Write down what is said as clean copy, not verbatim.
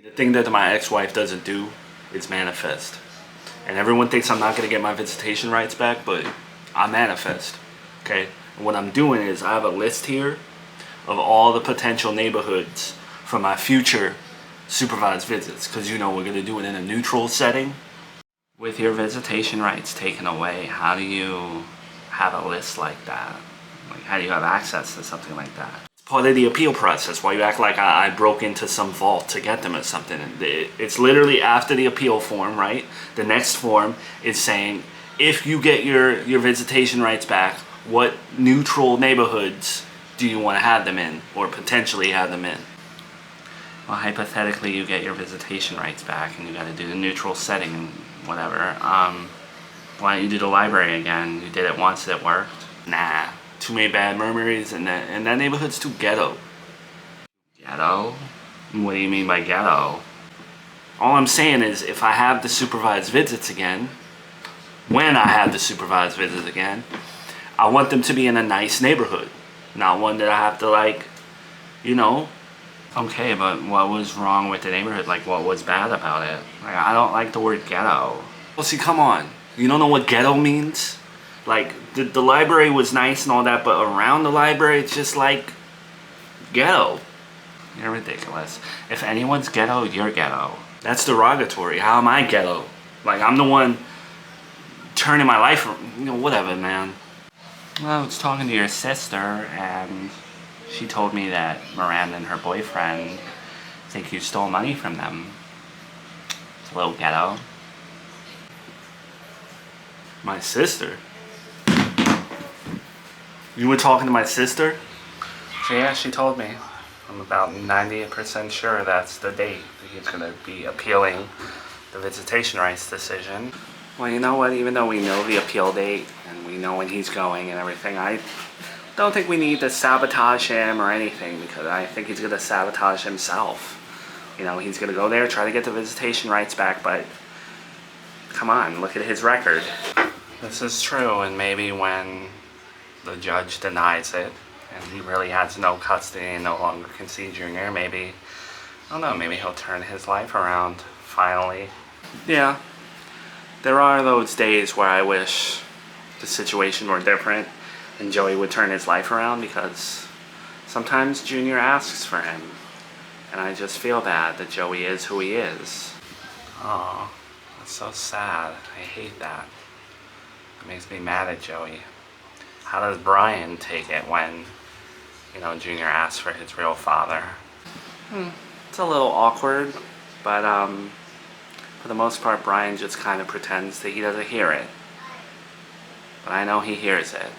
The thing that my ex-wife doesn't do is manifest. And everyone thinks I'm not going to get my visitation rights back, but I manifest, okay? And what I'm doing is I have a list here of all the potential neighborhoods for my future supervised visits, because you know we're going to do it in a neutral setting. With your visitation rights taken away, how do you have a list like that? Like, how do you have access to something like that? It's part of the appeal process. Why you act like I broke into some vault to get them or something? It's literally after the appeal form, right? The next form is saying, if you get your visitation rights back, what neutral neighborhoods do you want to have them in, or potentially have them in? Well, hypothetically, you get your visitation rights back and you got to do the neutral setting and whatever. Why don't you do the library again? You did it once, it worked. Nah, too many bad memories, and that neighborhood's too ghetto. Ghetto? What do you mean by ghetto? All I'm saying is, if I have the supervised visits again, when I have the supervised visits again, I want them to be in a nice neighborhood. Not one that I have to, like, you know. Okay, but what was wrong with the neighborhood? Like, what was bad about it? Like, I don't like the word ghetto. Well, see, come on. You don't know what ghetto means? Like, the library was nice and all that, but around the library, it's just like ghetto. You're ridiculous. If anyone's ghetto, you're ghetto. That's derogatory. How am I ghetto? Like, I'm the one turning my life around. You know, whatever, man. Well, I was talking to your sister, and she told me that Miranda and her boyfriend think you stole money from them. It's a little ghetto. My sister? You were talking to my sister? So yeah, she told me. I'm about 90% sure that's the date that he's going to be appealing the visitation rights decision. Well, you know what? Even though we know the appeal date and we know when he's going and everything, I don't think we need to sabotage him or anything, because I think he's going to sabotage himself. You know, he's going to go there, try to get the visitation rights back, but come on, look at his record. This is true, and maybe when the judge denies it and he really has no custody and no longer can see Junior, maybe, I don't know, maybe he'll turn his life around finally. Yeah, there are those days where I wish the situation were different and Joey would turn his life around, because sometimes Junior asks for him, and I just feel bad that Joey is who he is. Oh, that's so sad. I hate that. It makes me mad at Joey. How does Brian take it when, you know, Junior asks for his real father? It's a little awkward, but for the most part, Brian just kind of pretends that he doesn't hear it. But I know he hears it.